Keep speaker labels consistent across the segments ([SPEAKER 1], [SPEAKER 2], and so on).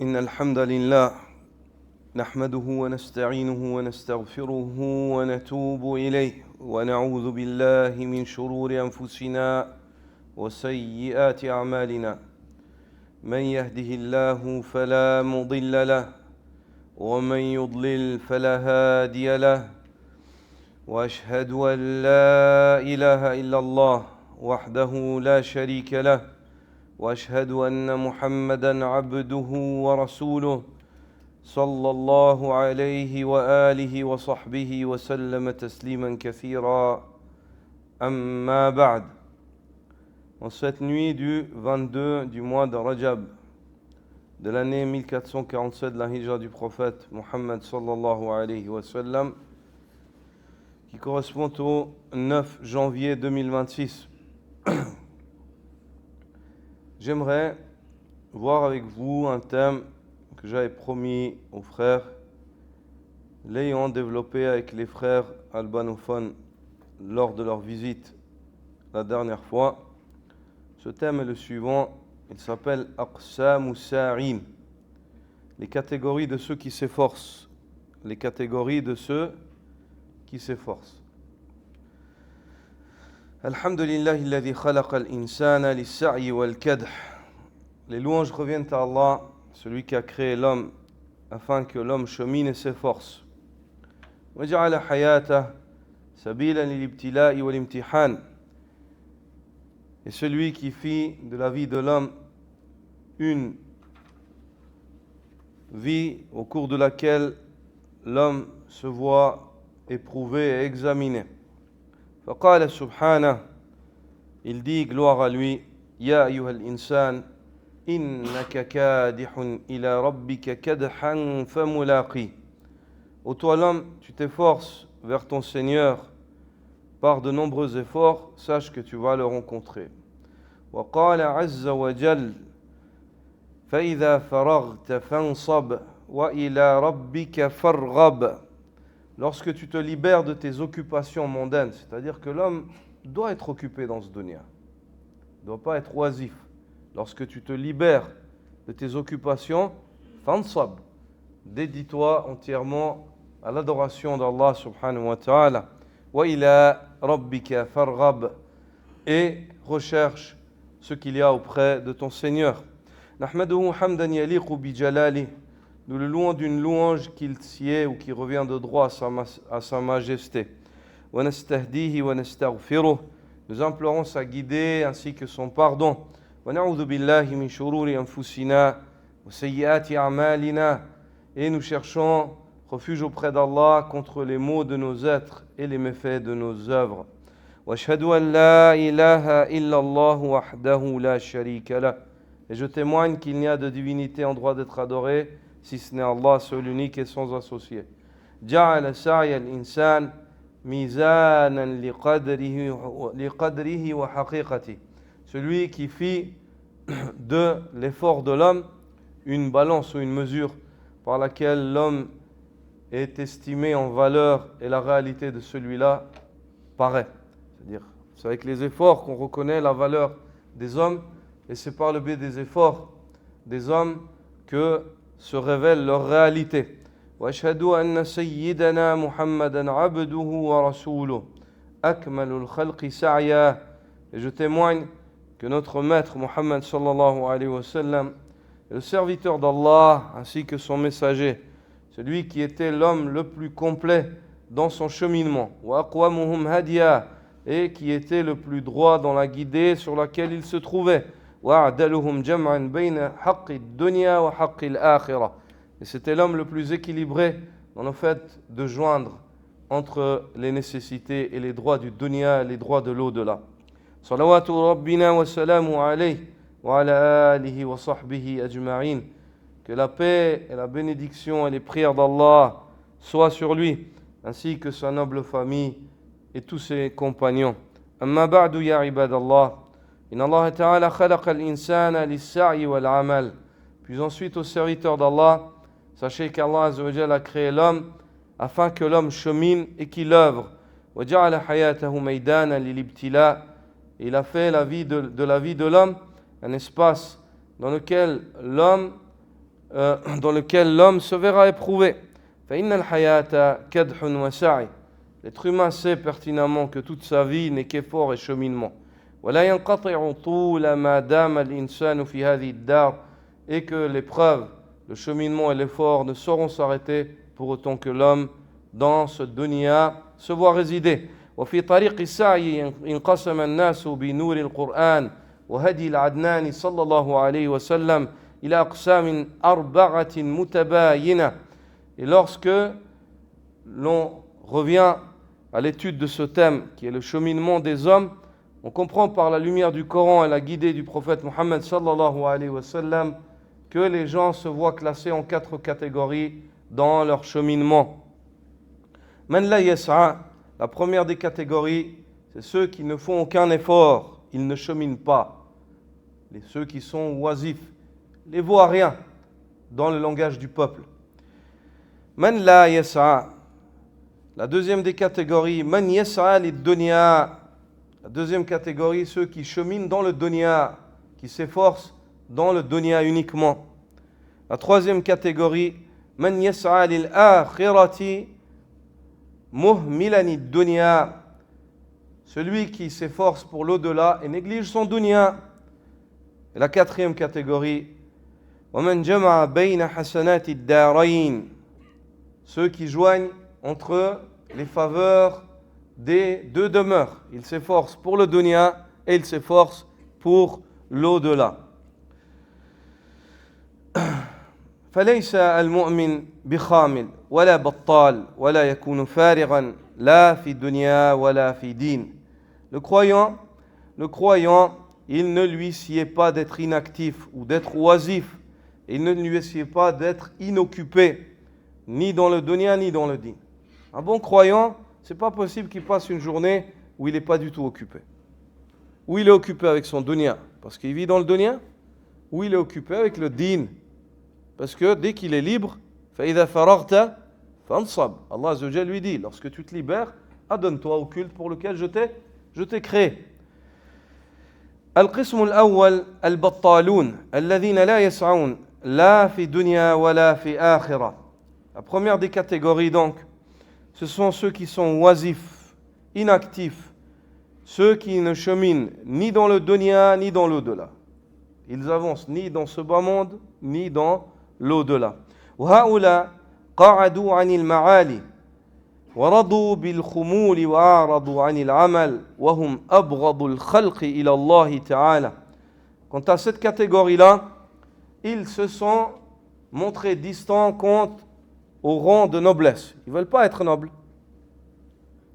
[SPEAKER 1] إن الحمد لله نحمده ونستعينه ونستغفره ونتوب إليه ونعوذ بالله من شرور أنفسنا وسيئات أعمالنا من يهده الله فلا مضل له ومن يضلل فلا هادي له وأشهد أن لا إله إلا الله وحده لا شريك له وأشهد أن محمدًا عبده ورسوله صلى الله عليه وآله وصحبه وسلم تسليما كثيرا أما بعد. En cette nuit du 22 du mois de Rajab de l'année 1447 de la hijra du prophète Muhammad sallallahu alayhi wa sallam, qui correspond au 9 janvier 2026, j'aimerais voir avec vous un thème que j'avais promis aux frères, l'ayant développé avec les frères albanophones lors de leur visite la dernière fois. Ce thème est le suivant, il s'appelle Aqsamu Sa'in, les catégories de ceux qui s'efforcent, les catégories de ceux qui s'efforcent. Alhamdulillahi alladhi khalaqa al-insana lis-sa'i wal-kadh. Les louanges reviennent à Allah, celui qui a créé l'homme afin que l'homme chemine et s'efforce. Wa ja'ala hayatahu sabilan lil-ibtila'i wal-imtihan. Et celui qui fit de la vie de l'homme une vie au cours de laquelle l'homme se voit éprouvé et examiné. فقال سبحانه, il dit, gloire à lui, Ya ayyuhal insan, innaka kadihun ila rabbika kadhan famulaqi. Ô toi l'homme, tu t'efforces vers ton Seigneur par de nombreux efforts, sache que tu vas le rencontrer. Wa qala azza wa jal, fa idha faraghta fansab wa ila rabbika farghab. Lorsque tu te libères de tes occupations mondaines, c'est-à-dire que l'homme doit être occupé dans ce dunya, ne doit pas être oisif. Lorsque tu te libères de tes occupations, fansab, dédie-toi entièrement à l'adoration d'Allah subhanahu wa ta'ala. Wa ila rabbika farghab, et recherche ce qu'il y a auprès de ton Seigneur. Nahmaduhu hamdan yaliqu bi jalali. Nous le louons d'une louange qu'il sied ou qui revient de droit à sa majesté. Wa nastahdihi wa nastaghfiruh. Nous implorons sa guidée ainsi que son pardon. Wa na'udhu billahi min shururi anfusina wa sayyiati a'malina. Et nous cherchons refuge auprès d'Allah contre les maux de nos êtres et les méfaits de nos œuvres. Wa ashhadu an la ilaha illa Allah wahdahu la sharika lah. Et je témoigne qu'il n'y a de divinité en droit d'être adoré si ce n'est Allah, seul unique et sans associé. Ja'ala sa'i al-insan mizanan liqadrihi wa haqiqati. Celui qui fit de l'effort de l'homme une balance ou une mesure par laquelle l'homme est estimé en valeur et la réalité de celui-là paraît. C'est-à-dire, c'est avec les efforts qu'on reconnaît la valeur des hommes, et c'est par le biais des efforts des hommes que se révèle leur réalité. Wa ashhadu anna sayyidana Muhammadan abduhu wa rasuluh akmalul khalqi sa'ya. Et je témoigne que notre maître Muhammad sallallahu alayhi wa sallam est le serviteur d'Allah ainsi que son messager, celui qui était l'homme le plus complet dans son cheminement. Wa aqwamuhum hadiya, et qui était le plus droit dans la guidée sur laquelle il se trouvait. وَأَعْدَلُهُمْ جَمْعًا بَيْنَ حَقِّ الدُّنْيَا وَحَقِّ الْآخِرَةِ. Et c'était l'homme le plus équilibré dans le fait de joindre entre les nécessités et les droits du dunya et les droits de l'au-delà. Salawatu rabbina wa salamu alayhi wa ala alihi wa sahbihi ajma'in. Que la paix et la bénédiction et les prières d'Allah soient sur lui, ainsi que sa noble famille et tous ses compagnons. Amma ba'du ya ibadallah. Inna Allah ta'ala khalaqa al-insana lis-sa'i wal-amal. Puis ensuite, aux serviteurs d'Allah, sachez qu'Allah Azza wa Jalla a créé l'homme afin que l'homme chemine et qu'il œuvre. Wa ja'ala hayatahu maydana lil-ibtila. Il a fait la vie de l'homme un espace dans lequel l'homme dans lequel l'homme se verra éprouvé. فإن الحياة كدح وسعي. L'être humain sait pertinemment que toute sa vie n'est qu'effort et cheminement. ولا ينقطع طول ما دام الإنسان في هذه الدار. Et que l'épreuve, le cheminement et l'effort ne sauront s'arrêter pour autant que l'homme dans ce dunya se voit résider. وفي طريق السعي انقسم الناس بنور القرآن وهدي العدنان صلى الله عليه وسلم إلى أقسام أربعة متباينة. Et lorsque l'on revient à l'étude de ce thème qui est le cheminement des hommes, on comprend par la lumière du Coran et la guidée du prophète Mohammed sallallahu alayhi wa sallam que les gens se voient classés en 4 catégories dans leur cheminement. Man la yas'a, la première des catégories, c'est ceux qui ne font aucun effort, ils ne cheminent pas. Ceux qui sont oisifs, les voient rien dans le langage du peuple. Man la yas'a, la deuxième des catégories, man yas'a lid dunya. La deuxième catégorie, ceux qui cheminent dans le dunya, qui s'efforcent dans le dunya uniquement. La troisième catégorie, man yas'a lil akhirati muhmilan id dunya, celui qui s'efforce pour l'au-delà et néglige son dunya. Et la quatrième catégorie, wa man jama'a bayna hasanati ad-darain, ceux qui joignent entre les faveurs des 2 demeures. Ils s'efforcent pour le dunya et ils s'efforcent pour l'au-delà. فليس المؤمن بخامل ولا بطال ولا يكون فارغا لا في الدنيا ولا في دين. Le croyant, il ne lui sied pas d'être inactif ou d'être oisif. Il ne lui sied pas d'être inoccupé, ni dans le dunya ni dans le din. Un bon croyant, c'est pas possible qu'il passe une journée où il n'est pas du tout occupé. Ou il est occupé avec son dunya, parce qu'il vit dans le dunya, ou il est occupé avec le din. Parce que dès qu'il est libre, فَإِذَا فَرَغْتَ فَانْصَبْ. Allah Azza wa Jalla lui dit, lorsque tu te libères, adonne-toi au culte pour lequel je t'ai créé. القسم الأول البطالون الذين لا يسعون لا في دنيا ولا في آخرة. La première des catégories donc, ce sont ceux qui sont oisifs, inactifs, ceux qui ne cheminent ni dans le dunya ni dans l'au-delà. Ils avancent ni dans ce bas monde ni dans l'au-delà. وهؤلاء قعدوا عن المعالي ورضوا بالخمول وأعرضوا عن العمل وهم أبغض الخلق إلى الله تعالى. Quant à cette catégorie-là, ils se sont montrés distants quant au rang de noblesse. Ils ne veulent pas être nobles.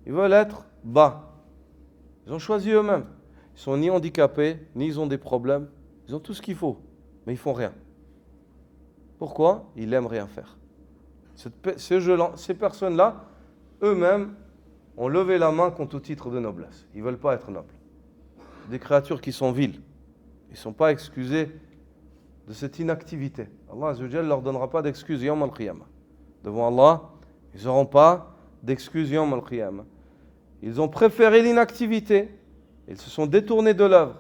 [SPEAKER 1] Ils veulent être bas. Ils ont choisi eux-mêmes. Ils ne sont ni handicapés, ni ils ont des problèmes. Ils ont tout ce qu'il faut, mais ils ne font rien. Pourquoi? Ils n'aiment rien faire. Ces personnes-là, eux-mêmes, ont levé la main contre au titre de noblesse. Ils ne veulent pas être nobles. Des créatures qui sont viles. Ils ne sont pas excusés de cette inactivité. Allah Azza wa Jalla ne leur donnera pas d'excuses yawm al-qiyamah. Devant Allah, ils n'auront pas d'excuses yawm al-qiyamah. Ils ont préféré l'inactivité. Ils se sont détournés de l'œuvre.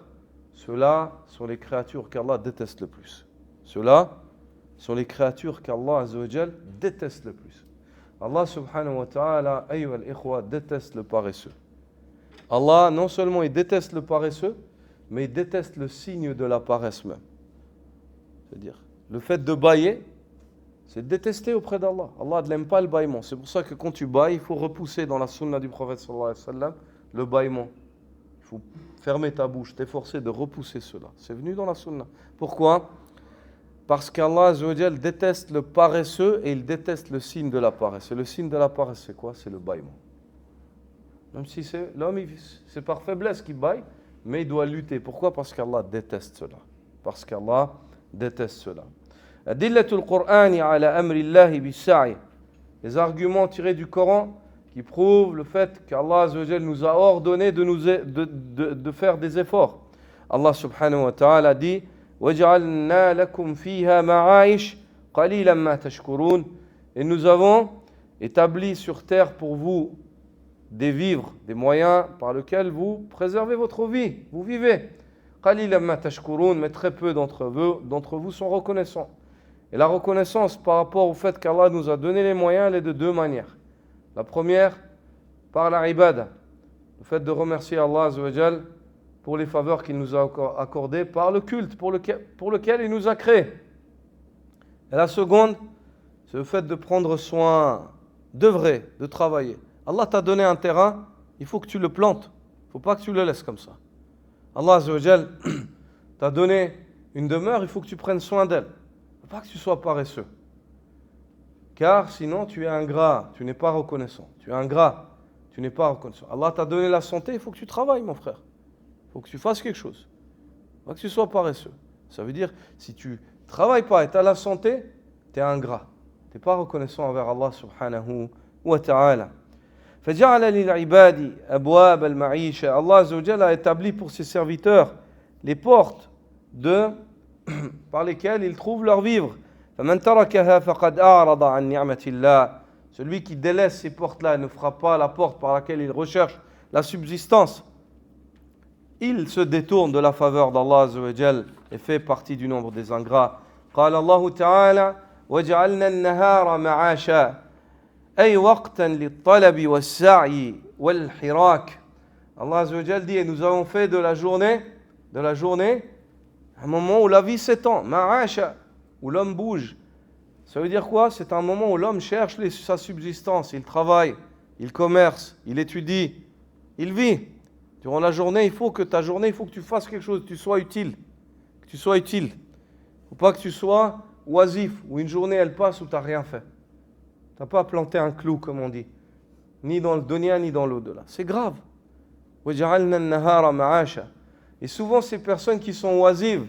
[SPEAKER 1] Ceux-là sont les créatures qu'Allah déteste le plus. Ceux-là sont les créatures qu'Allah Azza wa Jalla déteste le plus. Allah subhanahu wa ta'ala, ayyuha al-ikhwa, déteste le paresseux. Allah, non seulement il déteste le paresseux, mais il déteste le signe de la paresse même. C'est-à-dire, le fait de bâiller, c'est détesté auprès d'Allah. Allah ne l'aime pas le bâillement. C'est pour ça que quand tu bailles, il faut repousser dans la sunna du prophète sallallahu alayhi wa sallam le bâillement. Il faut fermer ta bouche, t'efforcer de repousser cela. C'est venu dans la sunna. Pourquoi? Parce qu'Allah Azza wa Jalla déteste le paresseux et il déteste le signe de la paresse. Et le signe de la paresse, c'est quoi? C'est le bâillement. Même si c'est l'homme, c'est par faiblesse qu'il bâille, mais il doit lutter. Pourquoi? Parce qu'Allah déteste cela. Parce qu'Allah déteste cela. Adillatul Qur'ani ala amri Allahi bis-sa'i. Les arguments tirés du Coran qui prouvent le fait qu'Allah Azza wa Jalla nous a ordonné de faire des efforts. Allah subhanahu wa ta'ala dit وَجَعَلْنَا لَكُمْ فِيهَا مَعَائِشْ قَلِيلًا مَا تَشْكُرُونَ. Et nous avons établi sur terre pour vous des vivres, des moyens par lesquels vous préservez votre vie, vous vivez. قَلِيلًا مَا تَشْكُرُونَ. Mais très peu d'entre vous sont reconnaissants. Et la reconnaissance par rapport au fait qu'Allah nous a donné les moyens, elle est de deux manières. La première, par la ibada, le fait de remercier Allah Azza wa Jal pour les faveurs qu'il nous a accordées, par le culte pour lequel il nous a créés. Et la seconde, c'est le fait de prendre soin, d'œuvrer, de travailler. Allah t'a donné un terrain, il faut que tu le plantes. Il ne faut pas que tu le laisses comme ça. Allah Azza wa Jal t'a donné une demeure, il faut que tu prennes soin d'elle. Il ne faut pas que tu sois paresseux. Car sinon, tu es ingrat, tu n'es pas reconnaissant. Tu es ingrat, tu n'es pas reconnaissant. Allah t'a donné la santé, il faut que tu travailles, mon frère. Il faut que tu fasses quelque chose. Il ne faut pas que tu sois paresseux. Ça veut dire, si tu ne travailles pas et tu as la santé, tu es ingrat. Tu n'es pas reconnaissant envers Allah subhanahu wa ta'ala. فجعل للعباد أبواب المعيشة. Allah Azza wa Jalla a établi pour ses serviteurs les portes par lesquelles ils trouvent leur vivre. فمن تركها فقد أعرض عن نعمة الله. Celui qui délaisse ces portes-là ne fera pas la porte par laquelle il recherche la subsistance. Il se détourne de la faveur d'Allah Azza wa Jalla et fait partie du nombre des ingrats. قال الله تعالى وجعلنا النهار معاشا أي وقتا للطلب والسعي والحراك. Allah Azza wa Jalla dit, et nous avons fait de la journée un moment où la vie s'étend, ma'asha, où l'homme bouge. Ça veut dire quoi? C'est un moment où l'homme cherche sa subsistance, il travaille, il commerce, il étudie, il vit. Durant la journée, il faut que tu fasses quelque chose, que tu sois utile. Il ne faut pas que tu sois oisif, où une journée elle passe où tu n'as rien fait. Tu n'as pas planté un clou, comme on dit, ni dans le dunya, ni dans l'au-delà. C'est grave. Et souvent, ces personnes qui sont oisives,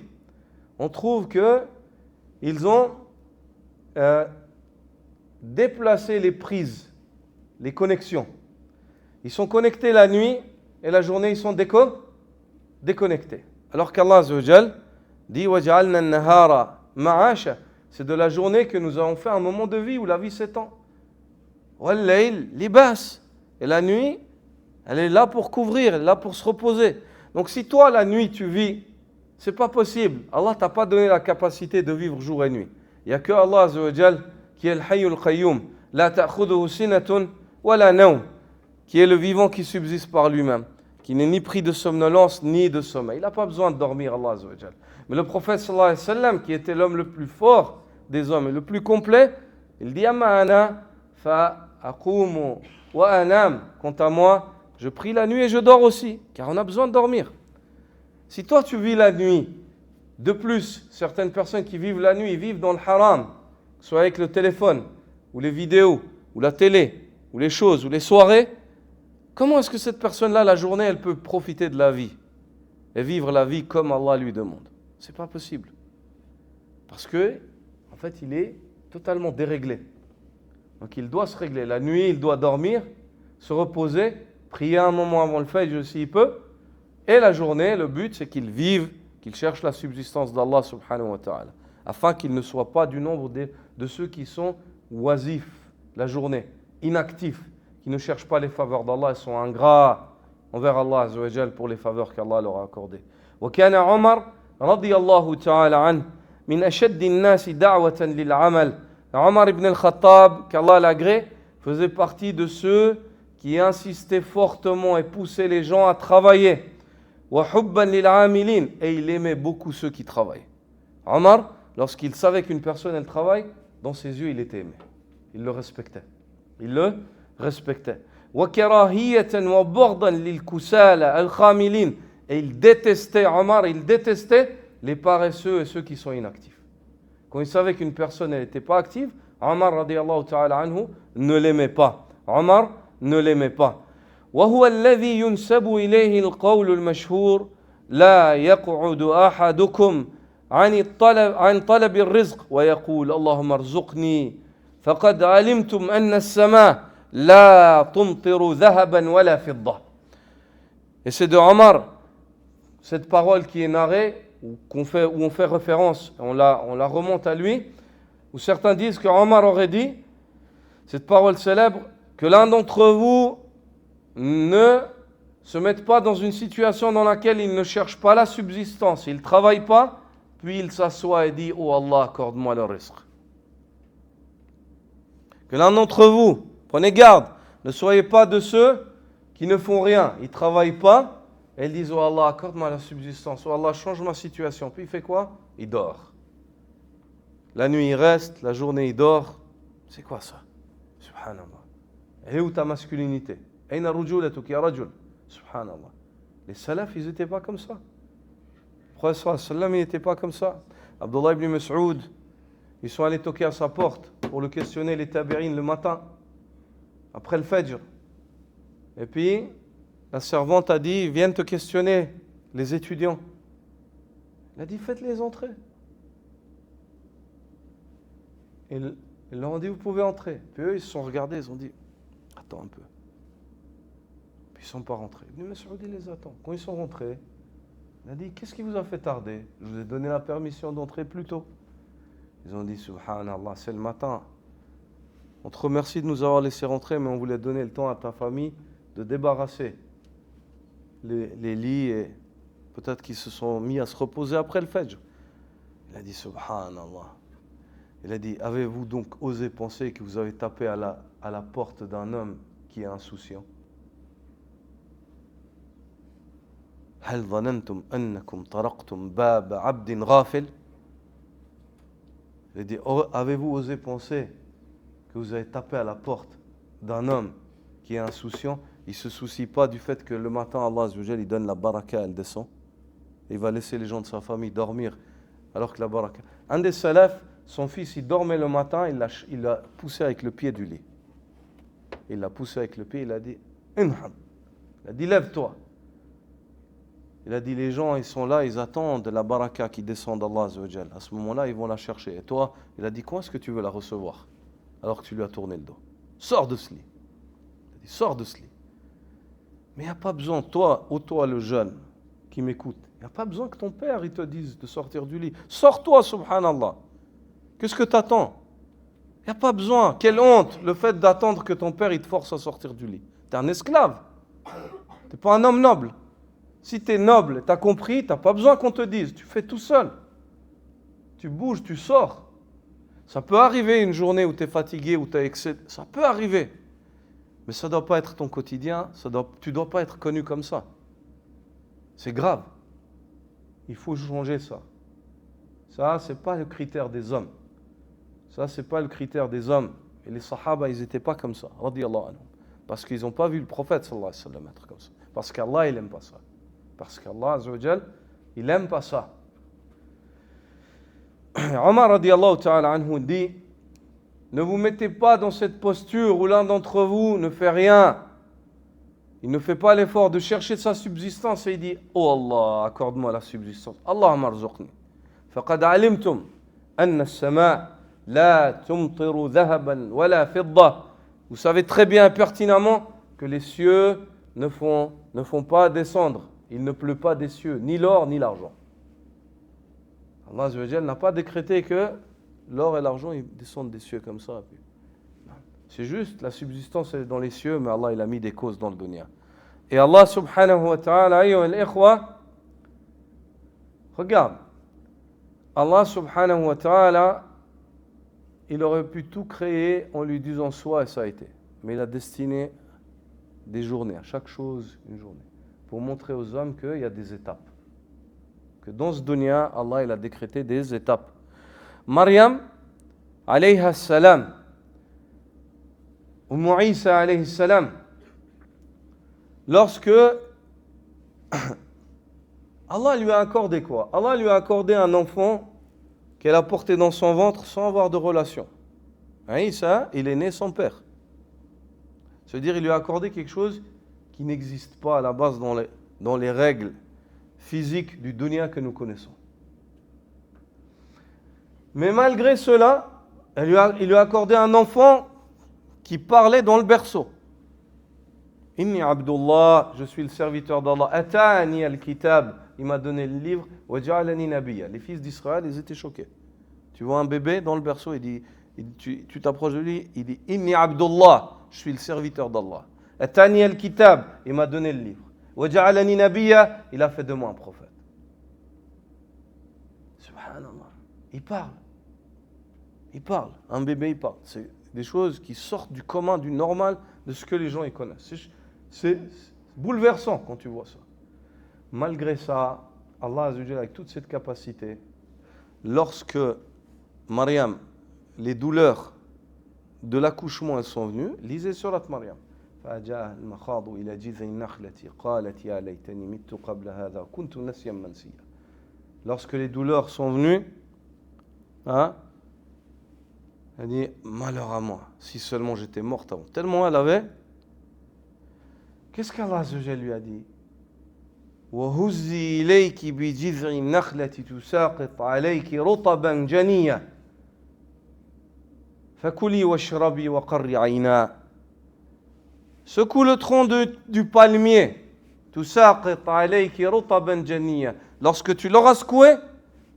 [SPEAKER 1] on trouve qu'ils ont déplacé les prises, les connexions. Ils sont connectés la nuit et la journée, ils sont déconnectés. Alors qu'Allah Azza wa Jal dit وَجَعَلْنَا النَّهَارَ مَعَاشًا. C'est de la journée que nous avons fait un moment de vie où la vie s'étend. وَاللَّيْلِ لِبَاسٌ. Et la nuit, elle est là pour couvrir, elle est là pour se reposer. Donc si toi, la nuit, tu vis, c'est pas possible. Allah t'a pas donné la capacité de vivre jour et nuit. Il n'y a que Allah Azza wa Jal qui est le Hayyul Qayyum, la ta'khudhuhu sinatun wa la nawm, qui est le vivant qui subsiste par lui-même, qui n'est ni pris de somnolence ni de sommeil. Il n'a pas besoin de dormir, Allah Azza wa Jal. Mais le prophète sallallahu alayhi wa sallam, qui était l'homme le plus fort des hommes et le plus complet, il dit amma ana fa aqumu wa anam. Quant à moi, je prie la nuit et je dors aussi, car on a besoin de dormir. Si toi tu vis la nuit, de plus, certaines personnes qui vivent la nuit, vivent dans le haram, soit avec le téléphone, ou les vidéos, ou la télé, ou les choses, ou les soirées, comment est-ce que cette personne-là, la journée, elle peut profiter de la vie et vivre la vie comme Allah lui demande? C'est pas possible. Parce que, en fait, il est totalement déréglé. Donc il doit se régler. La nuit, il doit dormir, se reposer, prier un moment avant le fajr s'il peut. Et la journée, le but, c'est qu'il vive, qu'il cherche la subsistance d'Allah subhanahu wa ta'ala, afin qu'il ne soit pas du nombre de ceux qui sont oisifs la journée, inactifs, qui ne cherchent pas les faveurs d'Allah et sont ingrats envers Allah azza wa jal pour les faveurs qu'Allah leur a accordées. وكان عمر رضي الله تعالى عنه من أشد الناس دعوة للعمل. Omar ibn al-Khattab, qu'Allah l'agrée, faisait partie de ceux qui insistaient fortement et poussaient les gens à travailler. وحبا للعاملين, et il aimait beaucoup ceux qui travaillent. Omar, lorsqu'il savait qu'une personne elle travaille, dans ses yeux il était aimé. Il le respectait. وكراهية وبغضا للكسالى الخاملين, et il détestait, Omar, il détestait les paresseux et ceux qui sont inactifs. Quand il savait qu'une personne n'était pas active, Omar radiyallahu ta'ala anhu ne l'aimait pas. Omar ne l'aimait pas. وهو الذي ينسب إليه القول المشهور لا يقعد أحدكم عن طلب الرزق ويقول اللهم ارزقني فقد علمتم أن السماء لا تمطر ذهبا ولا فضة. Et c'est de Omar, cette parole qui est narrée, où on fait référence, on la remonte à lui, où certains disent que Omar aurait dit, cette parole célèbre, que l'un d'entre vous ne se mette pas dans une situation dans laquelle il ne cherche pas la subsistance, il ne travaille pas, puis il s'assoit et dit « Oh Allah, accorde-moi le rizq ». que l'un d'entre vous, prenez garde, ne soyez pas de ceux qui ne font rien, ils ne travaillent pas, et ils disent, oh Allah, accorde-moi la subsistance, oh Allah, change ma situation. Puis il fait quoi? Il dort. La nuit, il reste, la journée, il dort. C'est quoi ça? Subhanallah. Et où ta masculinité? Aina rujulatuk ya rajul? Subhanallah. Les salafs, ils n'étaient pas comme ça. Le prophète sallam, il n'était pas comme ça. Abdullah ibn Mas'ud, ils sont allés toquer à sa porte pour le questionner, les tabi'in, le matin, après le fajr. Et puis, la servante a dit, viens te questionner, les étudiants. Il a dit, faites-les entrer. Et ils leur ont dit, vous pouvez entrer. Puis eux, ils se sont regardés, ils ont dit, attends un peu. Puis ils ne sont pas rentrés. Ibn Mas'ud, il les attend. Quand ils sont rentrés, il a dit, qu'est-ce qui vous a fait tarder? Je vous ai donné la permission d'entrer plus tôt. Ils ont dit, subhanallah, c'est le matin. On te remercie de nous avoir laissé rentrer, mais on voulait donner le temps à ta famille de débarrasser les lits et peut-être qu'ils se sont mis à se reposer après le fajr. Il a dit, subhanallah. Il a dit, avez-vous donc osé penser que vous avez tapé à la porte d'un homme qui est insouciant? هل ظننتم أنكم طرقتم باب عبد غافل? Il a dit, avez-vous osé penser que vous avez tapé à la porte d'un homme qui est insouciant? Il ne se soucie pas du fait que le matin, Allah Azza wa Jal, il donne la baraka, elle descend. Il va laisser les gens de sa famille dormir alors que la baraka. Un des salafs, son fils, il dormait le matin, il l'a poussé avec le pied du lit. Il l'a poussé avec le pied, il a dit, Inham. Il a dit, lève-toi. Il a dit, les gens, ils sont là, ils attendent la baraka qui descend d'Allah Azza wa Jal. À ce moment-là, ils vont la chercher. Et toi, il a dit, quand est-ce que tu veux la recevoir? Alors que tu lui as tourné le dos. Sors de ce lit. Il a dit, sors de ce lit. Mais il n'y a pas besoin, toi le jeune qui m'écoute, il n'y a pas besoin que ton père il te dise de sortir du lit. Sors-toi, subhanallah. Qu'est-ce que tu attends? Il n'y a pas besoin. Quelle honte, le fait d'attendre que ton père il te force à sortir du lit. Tu es un esclave. Tu n'es pas un homme noble. Si tu es noble, tu as compris, tu n'as pas besoin qu'on te dise. Tu fais tout seul. Tu bouges, tu sors. Ça peut arriver une journée où tu es fatigué, où tu as excès. Ça peut arriver. Mais ça ne doit pas être ton quotidien. Tu ne dois pas être connu comme ça. C'est grave. Il faut changer ça. Ça, ce n'est pas le critère des hommes. Ça, ce n'est pas le critère des hommes. Et les sahaba, ils n'étaient pas comme ça. Radiyallahu anhum. Parce qu'ils n'ont pas vu le prophète sallallahu alayhi wa sallam être comme ça. Parce qu'Allah, il n'aime pas ça. Parce qu'Allah, Azza wa Jal, il n'aime pas ça. Omar, radiyallahu ta'ala anhu, dit, ne vous mettez pas dans cette posture où l'un d'entre vous ne fait rien. Il ne fait pas l'effort de chercher sa subsistance et il dit, oh Allah, accorde-moi la subsistance. Allahumma arzuqni. Faqad alimtum anna as-sama' la tumtiru dhahaban wa la fidda. Vous savez très bien pertinemment que les cieux ne font pas descendre. Il ne pleut pas des cieux, ni l'or, ni l'argent. Allah Azza wa Jal n'a pas décrété que l'or et l'argent ils descendent des cieux comme ça. C'est juste, la subsistance est dans les cieux, mais Allah il a mis des causes dans le dunya. Et Allah subhanahu wa ta'ala, ayyuha al-ikhwa, regarde, Allah subhanahu wa ta'ala, il aurait pu tout créer en lui disant soit et ça a été. Mais il a destiné des journées, à chaque chose une journée, pour montrer aux hommes qu'il y a des étapes. Que dans ce dunya, Allah il a décrété des étapes. Maryam, alayha salam, Umm Isa alayhi salam, lorsque Allah lui a accordé quoi? Allah lui a accordé un enfant qu'elle a porté dans son ventre sans avoir de relation. Isa, il est né sans père. C'est-à-dire il lui a accordé quelque chose qui n'existe pas à la base dans les règles physiques du dunya que nous connaissons. Mais malgré cela, il lui a accordé un enfant qui parlait dans le berceau. Inni Abdullah, je suis le serviteur d'Allah. Atani al-kitab, il m'a donné le livre. Wa ja'alani nabiyya. Les fils d'Israël, ils étaient choqués. Tu vois un bébé dans le berceau, tu t'approches de lui, il dit Inni Abdullah, je suis le serviteur d'Allah. Atani al-kitab, il m'a donné le livre. Wa ja'alani nabiyya, il a fait de moi un prophète. Subhanallah. Il parle. Un bébé, il parle. des choses qui sortent du commun, du normal, de ce que les gens y connaissent. C'est bouleversant quand tu vois ça. Malgré ça, Allah Azza wa Jalla, avec toute cette capacité, lorsque Mariam, les douleurs de l'accouchement, elles sont venues, lisez surat Mariam. فجاء المخاض إلى جذع النخلة قالت يا ليتني مت قبل هذا كنت نسيا منسيا. Lorsque les douleurs sont venues, hein, elle dit malheur à moi, si seulement j'étais morte avant. Tellement elle avait. Qu'est-ce qu'Allah Azza wa Jalla lui a dit? وهزي إليك بجذع النخلة تساقط عليك رطبا جنيا فكلي واشربي وقري عينا. Secoue le tronc du palmier. تساقط عليك رطبا جنيا. Lorsque tu l'auras secoué,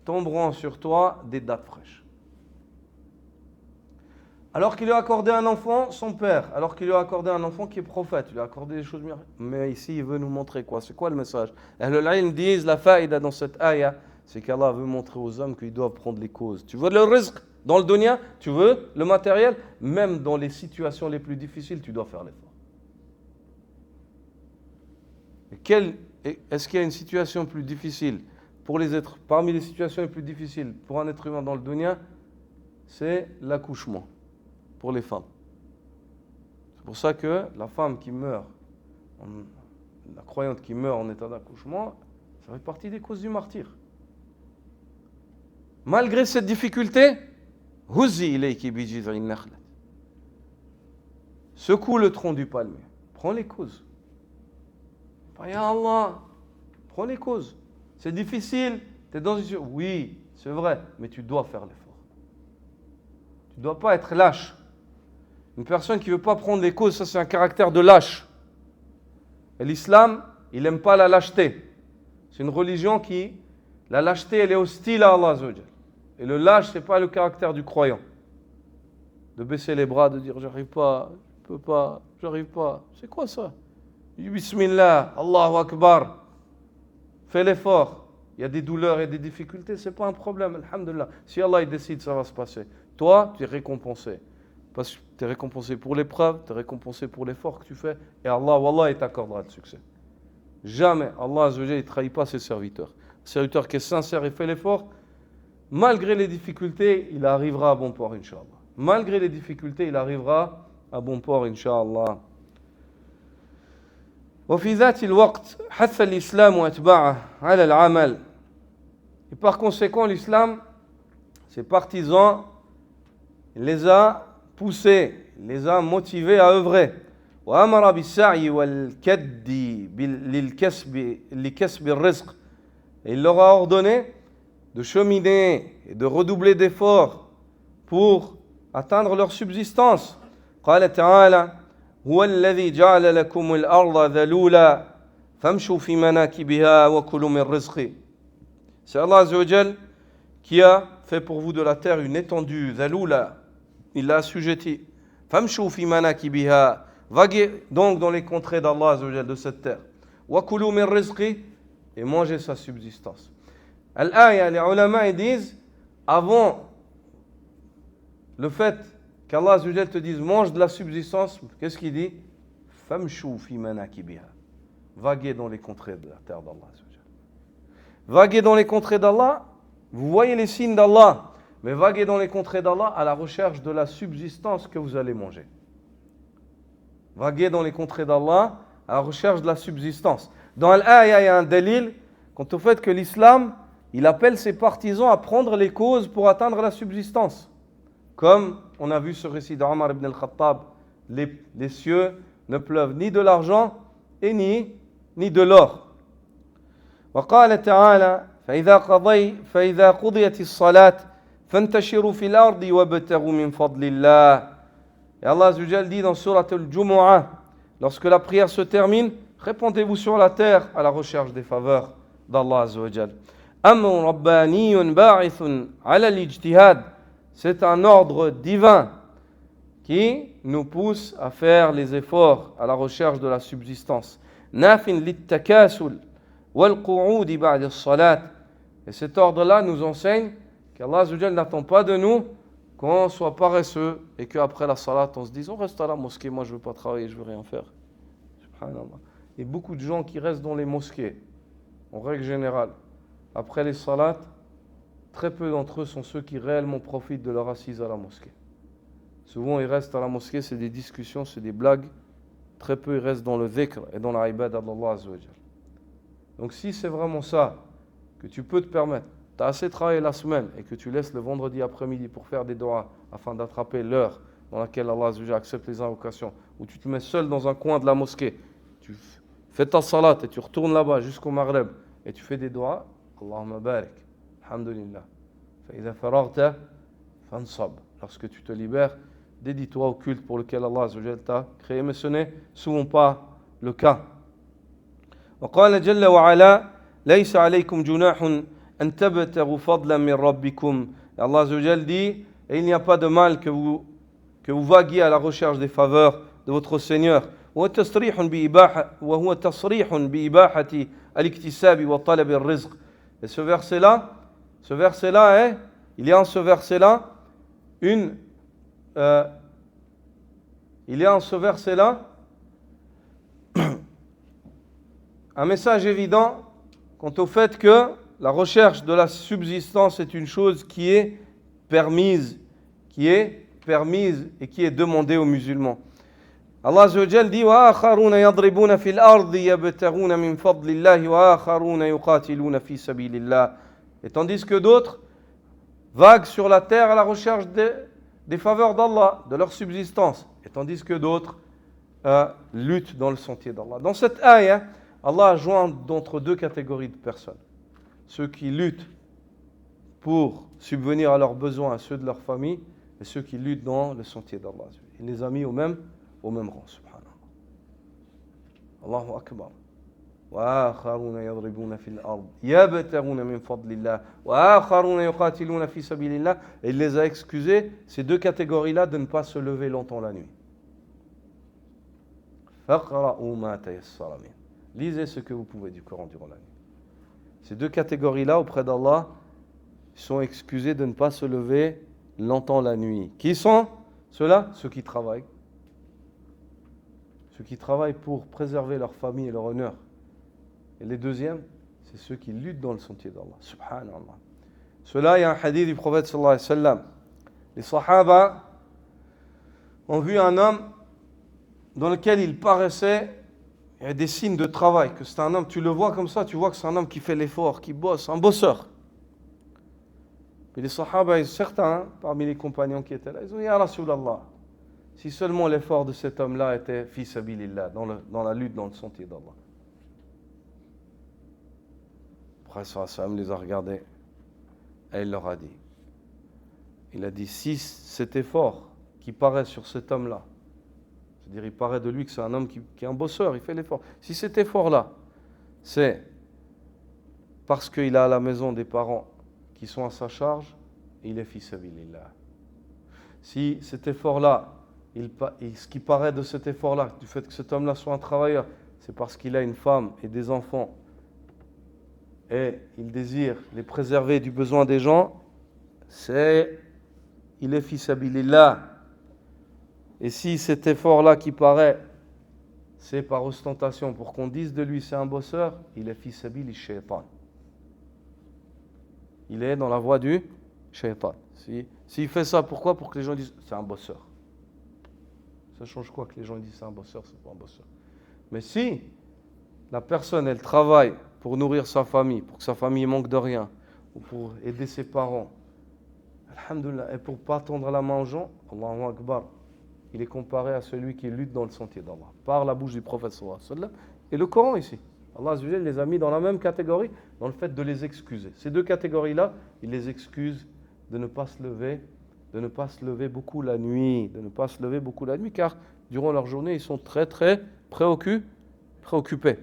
[SPEAKER 1] tomberont sur toi des dattes fraîches. Alors qu'il lui a accordé un enfant, son père, alors qu'il lui a accordé un enfant qui est prophète, il lui a accordé des choses merveilleuses. Mais ici, il veut nous montrer quoi? C'est quoi le message? Ahlul ilm disent, la faïda dans cette ayah, c'est qu'Allah veut montrer aux hommes qu'ils doivent prendre les causes. Tu veux le rizq dans le dunya, tu veux le matériel, même dans les situations les plus difficiles, tu dois faire l'effort. Est-ce qu'il y a une situation plus difficile pour les êtres, parmi les situations les plus difficiles pour un être humain dans le dunya, c'est l'accouchement pour les femmes. C'est pour ça que la femme qui meurt, la croyante qui meurt en état d'accouchement, ça fait partie des causes du martyre. Malgré cette difficulté, Huzi ilayki bi jiz'in nakhlat. Secoue le tronc du palmier. Prends les causes. Ya Allah, prends les causes. C'est difficile, tu es dans une situation. Oui, c'est vrai, mais tu dois faire l'effort. Tu ne dois pas être lâche. Une personne qui ne veut pas prendre les causes, ça c'est un caractère de lâche. Et l'islam, il n'aime pas la lâcheté. C'est une religion qui, la lâcheté, elle est hostile à Allah Azza wa Jalla. Et le lâche, ce n'est pas le caractère du croyant. De baisser les bras, de dire j'arrive pas, je peux pas, j'arrive pas. C'est quoi ça? Bismillah, Allahu Akbar. Fais l'effort. Il y a des douleurs et des difficultés, ce n'est pas un problème, alhamdulillah. Si Allah il décide, ça va se passer. Toi, tu es récompensé. Parce que tu es récompensé pour l'épreuve, tu es récompensé pour l'effort que tu fais. Et Allah, wallah, il t'accordera le succès. Jamais, Allah Azza wa Jalla, il ne trahit pas ses serviteurs. Un serviteur qui est sincère et fait l'effort, malgré les difficultés, il arrivera à bon port, Inch'Allah. Malgré les difficultés, il arrivera à bon port, Inch'Allah. وفي ذات الوقت حث الإسلام وأتباعه على العمل. Et par conséquent, l'islam, ses partisans, les a poussés, les a motivés à œuvrer. وأمر بالسعي والكد لكسب الرزق. Et il leur a ordonné de cheminer et de redoubler d'efforts pour atteindre leur subsistance. قال تعالى هو الذي جعل لكم الأرض ذلولا فامشوا في مناكبها وكلوا من رزقه. C'est Allah Azza wa Jal qui a fait pour vous de la terre une étendue, ذلولا. Il l'a assujetti. فامشوا في مناكبها. Vaguez donc dans les contrées d'Allah Azza wa Jal, de cette terre. وكلوا من رزقه. Et mangez sa subsistance. Al-Aya, les ulama disent, avant le fait qu'Allah Azza wa Jal te dise mange de la subsistance, qu'est-ce qu'il dit? Famshu fi manakibiha. Vaguez dans les contrées de la terre d'Allah Azza wa Jal. Vaguez dans les contrées d'Allah, vous voyez les signes d'Allah, mais vaguez dans les contrées d'Allah à la recherche de la subsistance que vous allez manger. Vaguez dans les contrées d'Allah à la recherche de la subsistance. Dans l'Aya, il y a un dalil quant au fait que l'islam, il appelle ses partisans à prendre les causes pour atteindre la subsistance. Comme on a vu ce récit d'Omar ibn al-Khattab, les cieux ne pleuvent ni de l'argent et ni de l'or. وقال تعالى فإذا قضيت الصلاة فانتشروا في الأرض وابتغوا من فضل الله. Et Allah Azza wa Jal dit dans Surat al-Jumu'ah, lorsque la prière se termine, répandez-vous sur la terre à la recherche des faveurs d'Allah Azza wa Jal. أمر رباني باعث على الاجتهاد. C'est un ordre divin qui nous pousse à faire les efforts à la recherche de la subsistance. نافٍ للتكاسل والقعود بعد الصلاة. Et cet ordre-là nous enseigne qu'Allah Azza wa Jal n'attend pas de nous qu'on soit paresseux et qu'après la salat, on se dise on reste à la mosquée, moi je ne veux pas travailler, je ne veux rien faire. Subhanallah. Et beaucoup de gens qui restent dans les mosquées, en règle générale, après les salats, très peu d'entre eux sont ceux qui réellement profitent de leur assise à la mosquée. Souvent, ils restent à la mosquée, c'est des discussions, c'est des blagues. Très peu, ils restent dans le dhikr et dans la ibadah d'Allah Azza wa Jal. Donc, si c'est vraiment ça que tu peux te permettre, tu as assez travaillé la semaine et que tu laisses le vendredi après-midi pour faire des doigts afin d'attraper l'heure dans laquelle Allah Azza wa Jal accepte les invocations, où tu te mets seul dans un coin de la mosquée, tu fais ta salat et tu retournes là-bas jusqu'au Maghreb et tu fais des doigts, Allahumma barik, alhamdulillah. فإذا فرغت فانصب. Lorsque tu te libères, dédie-toi au culte pour lequel Allah Azza wa Jal t'a créé, mais ce n'est souvent pas le cas. وقال جل وعلا ليس عليكم جناح أن تبتغوا فضلا من ربكم. Allah Azza wa Jal dit, et il n'y a pas de mal que vous vaguiez à la recherche des faveurs de votre Seigneur. وهو تصريح بإباحة الاكتساب وطلب الرزق. Et ce verset-là est, il y a en ce verset-là un message évident quant au fait que la recherche de la subsistance est une chose qui est permise et qui est demandée aux musulmans. Allah Azza wa Jal dit وَآخَرُونَ يَضْرِبُونَ فِي الْأَرْضِ يَبْتَغُونَ مِنْ فَضْلِ اللَّهِ وَآخَرُونَ يُقَاتِلُونَ فِي سَبِيلِ اللَّهِ. Et tandis que d'autres vaguent sur la terre à la recherche des faveurs d'Allah, de leur subsistance, et tandis que d'autres luttent dans le sentier d'Allah. Dans cette ayah, Allah a joint d'entre deux catégories de personnes. Ceux qui luttent pour subvenir à leurs besoins, à ceux de leur famille, et ceux qui luttent dans le sentier d'Allah. Il les a mis au même rang, subhanallah. Allahu Akbar. وآخرون يضربون في الأرض يبتغون من فضل الله وآخرون يقاتلون في سبيل الله. Et il les a excusés, ces deux catégories-là, de ne pas se lever longtemps la nuit. فاقرؤوا ما تيسر منه. Lisez ce que vous pouvez du Coran durant la nuit. Ces deux catégories-là, auprès d'Allah, sont excusés de ne pas se lever longtemps la nuit. Qui sont ceux-là? Ceux qui travaillent. Ceux qui travaillent pour préserver leur famille et leur honneur. Et les deuxièmes, c'est ceux qui luttent dans le sentier d'Allah. Subhanallah. Cela, il y a un hadith du prophète sallallahu alayhi wa sallam. Les sahaba ont vu un homme dans lequel il paraissait, il y avait des signes de travail, que c'est un homme, tu le vois comme ça, tu vois que c'est un homme qui fait l'effort, qui bosse, un bosseur. Et les sahaba, certains parmi les compagnons qui étaient là, ils ont dit, Ya Rasulallah, si seulement l'effort de cet homme-là était fi sabilillah, dans la lutte dans le sentier d'Allah. Après, Sallallahu les a regardés et il leur a dit, si cet effort qui paraît sur cet homme-là, c'est-à-dire il paraît de lui que c'est un homme qui est un bosseur, il fait l'effort, si cet effort-là, c'est parce qu'il a à la maison des parents qui sont à sa charge, il est fi sabilillah. Si cet effort-là, ce qui paraît de cet effort-là, du fait que cet homme-là soit un travailleur, c'est parce qu'il a une femme et des enfants et il désire les préserver du besoin des gens, il est fi sabilillah. Et si cet effort-là qui paraît, c'est par ostentation, pour qu'on dise de lui c'est un bosseur, il est fi sabili shaytan. Il est dans la voie du shaytan. S'il fait ça, pourquoi? Pour que les gens disent c'est un bosseur. Ça change quoi que les gens disent c'est un bosseur, c'est pas un bosseur. Mais si la personne, elle travaille pour nourrir sa famille, pour que sa famille manque de rien, ou pour aider ses parents, alhamdoulilah, et pour ne pas tendre la main aux gens, Allahu Akbar, il est comparé à celui qui lutte dans le sentier d'Allah, par la bouche du prophète sallallahu alayhi wa sallam. Et le Coran ici, Allah Azza wa Jalla les a mis dans la même catégorie, dans le fait de les excuser. Ces deux catégories-là, il les excuse de ne pas se lever beaucoup la nuit, car durant leur journée, ils sont très très préoccupés.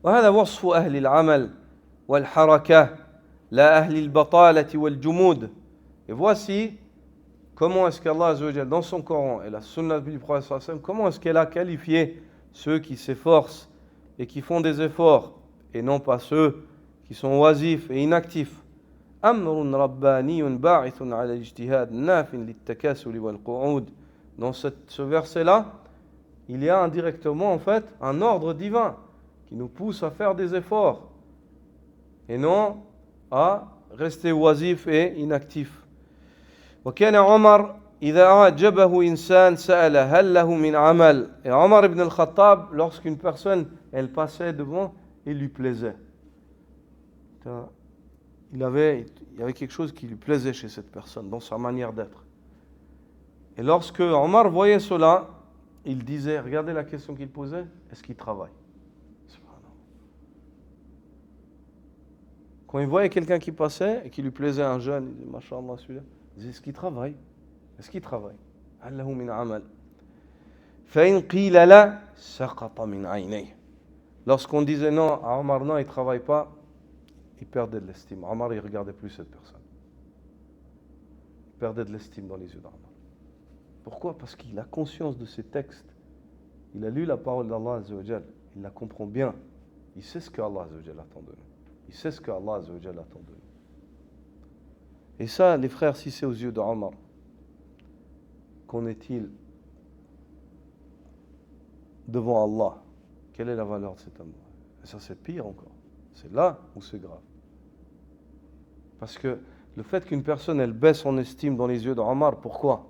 [SPEAKER 1] وهذا وصف أهل العمل والحركة لا أهل البطالة والجمود. Et voici comment est-ce qu'Allah Azza wa Jalla, dans son Coran et la sunna du prophète sallallahu alayhi wa sallam, comment est-ce qu'elle a qualifié ceux qui s'efforcent et qui font des efforts, et non pas ceux qui sont oisifs et inactifs. أمر رباني باعث على الاجتهاد ناف للتكاسل والقعود. Dans ce verset-là, il y a indirectement en fait un ordre divin qui nous pousse à faire des efforts et non à rester oisif et inactif. وكان عمر إذا أعجبه إنسان سأل هل له من عمل. Et Omar ibn al-Khattab, lorsqu'une personne elle passait devant, il lui plaisait. Il y avait quelque chose qui lui plaisait chez cette personne, dans sa manière d'être. Et lorsque Omar voyait cela, il disait, regardez la question qu'il posait, est-ce qu'il travaille? Quand il voyait quelqu'un qui passait et qui lui plaisait, un jeune, il disait, Masha'Allah, celui-là, il disait, est-ce qu'il travaille? Est-ce qu'il travaille? Allahu min amal. Fa'in qila la saqata min aynayh. Lorsqu'on disait non à Omar, non, il ne travaille pas, il perdait de l'estime. Omar, il ne regardait plus cette personne. Il perdait de l'estime dans les yeux d'Omar. Pourquoi? Parce qu'il a conscience de ces textes. Il a lu la parole d'Allah Azza wa Jal. Il la comprend bien. Il sait ce que Allah Azza wa Jal attend de nous. Il sait ce que Allah Azza wa Jal attend de nous. Et ça, les frères, si c'est aux yeux d'Omar, qu'en est-il devant Allah? Quelle est la valeur de cet amour? Et ça, c'est pire encore. C'est là où c'est grave. Parce que le fait qu'une personne, elle baisse son estime dans les yeux d'Omar, pourquoi?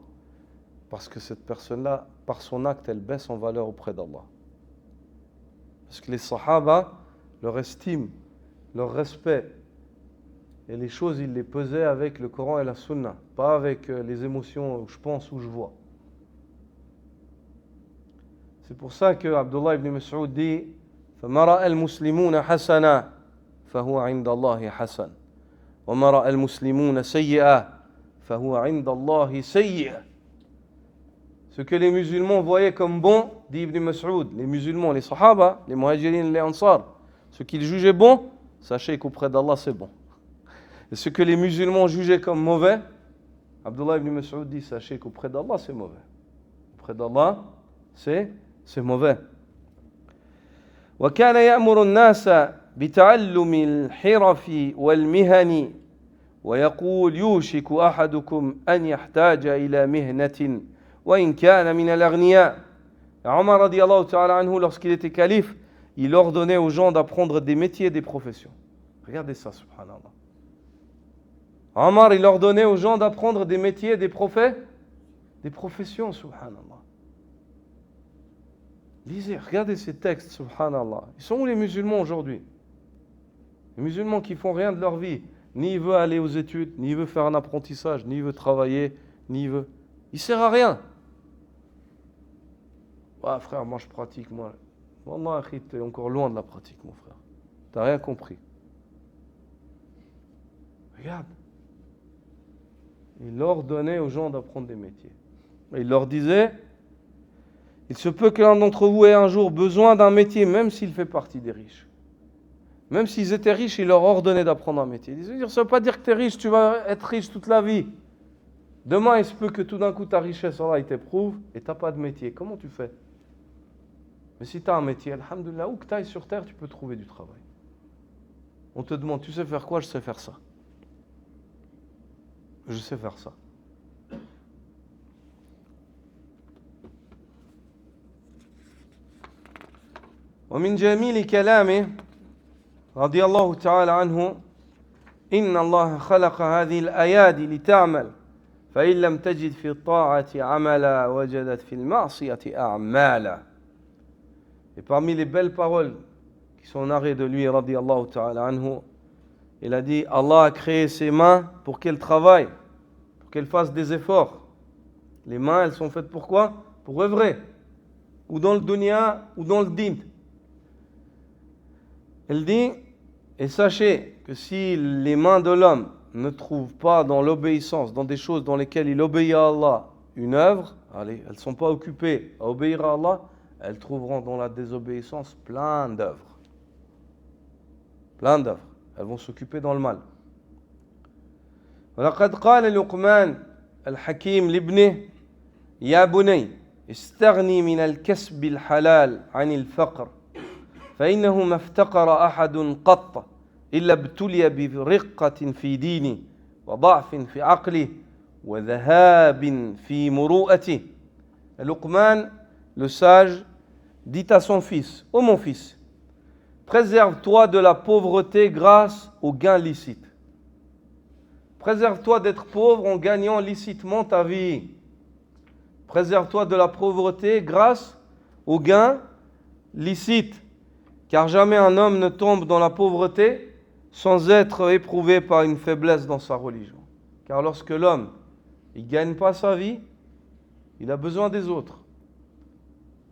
[SPEAKER 1] Parce que cette personne-là, par son acte, elle baisse en valeur auprès d'Allah. Parce que les Sahaba, leur estime, leur respect, et les choses, ils les pesaient avec le Coran et la Sunna, pas avec les émotions où je pense, où je vois. C'est pour ça que Abdullah ibn Mas'ud dit فَمَا رَأَى الْمُسْلِمُونَ حَسَنًا فَهُوَ عِنْدَ اللَّهِ حَسَنٌ وَمَا رَأَى الْمُسْلِمُونَ سَيِّئًا فَهُوَ عِنْدَ اللَّهِ سَيِّئٌ. Ce que les musulmans voyaient comme bon, dit Ibn Mas'ud, les musulmans, les Sahaba, les Muhajirin, les Ansar, ce qu'ils jugeaient bon, sachez qu'auprès d'Allah c'est bon. Et ce que les musulmans jugeaient comme mauvais, Abdullah ibn Mas'ud dit, sachez qu'auprès d'Allah c'est mauvais. Auprès d'Allah c'est mauvais. وكان يأمر الناس بتعلم الحرف والمهن ويقول يوشك أحدكم أن يحتاج إلى مهنة وإن كان من الأغنياء. Omar radiyallahu ta'ala anhu, lorsqu'il était calife, il ordonnait aux gens d'apprendre des métiers et des professions. Regardez ça, subhanallah. Omar, il ordonnait aux gens d'apprendre des métiers et des professions, subhanallah. Lisez, regardez ces textes, subhanallah. Ils sont où les musulmans aujourd'hui? Les musulmans qui font rien de leur vie. Ni ils veulent aller aux études, ni ils veulent faire un apprentissage, ni ils veulent travailler, ni ils veulent... Il sert à rien. Ah frère, moi je pratique, moi. Wallah, t'es encore loin de la pratique, mon frère. T'as rien compris. Regarde. Il ordonnait aux gens d'apprendre des métiers. Il leur disait, il se peut que l'un d'entre vous ait un jour besoin d'un métier, même s'il fait partie des riches. Même s'ils étaient riches, il leur ordonnait d'apprendre un métier. Ça ne veut pas dire que tu es riche, tu vas être riche toute la vie. Demain, il se peut que tout d'un coup, ta richesse, Allah, il t'éprouve et tu n'as pas de métier. Comment tu fais? Mais si tu as un métier, alhamdoulilah, où que tu ailles sur terre, tu peux trouver du travail. On te demande, tu sais faire quoi? Je sais faire ça. Je sais faire ça. ومن جميل كلامه رضي الله تعالى عنه إن الله خلق هذه الأيادي لتعمل فإن لم تجد في الطاعة عملا وجدت في المعصية أعمالا. Et parmi les belles paroles qui sont narrées de lui, radiyallahu ta'ala anhu, il a dit, Allah a créé ses mains pour qu'elles travaillent, pour qu'elles fassent des efforts. Les mains, elles sont faites pour quoi? Pour œuvrer, ou dans le dunya, ou dans le din. Elle dit, et sachez que si les mains de l'homme ne trouvent pas dans l'obéissance, dans des choses dans lesquelles il obéit à Allah, une œuvre, allez, elles ne sont pas occupées à obéir à Allah, elles trouveront dans la désobéissance plein d'œuvres. Plein d'œuvres. Elles vont s'occuper dans le mal. ولقد قال لقمان الحكيم لابنه يا بني استغني من الكسب الحلال عن الفقر فإنه ما افتقر أحد قط إلا ابتلي برقة في ديني وضعف في عقلي وذهاب في مروءتي. Luqman, le sage, dit à son fils: Ô mon fils, préserve-toi de la pauvreté grâce au gain licite. Préserve-toi d'être pauvre en gagnant licitement ta vie. Préserve-toi de la pauvreté grâce au gain licite. Car jamais un homme ne tombe dans la pauvreté sans être éprouvé par une faiblesse dans sa religion. Car lorsque l'homme il ne gagne pas sa vie, il a besoin des autres.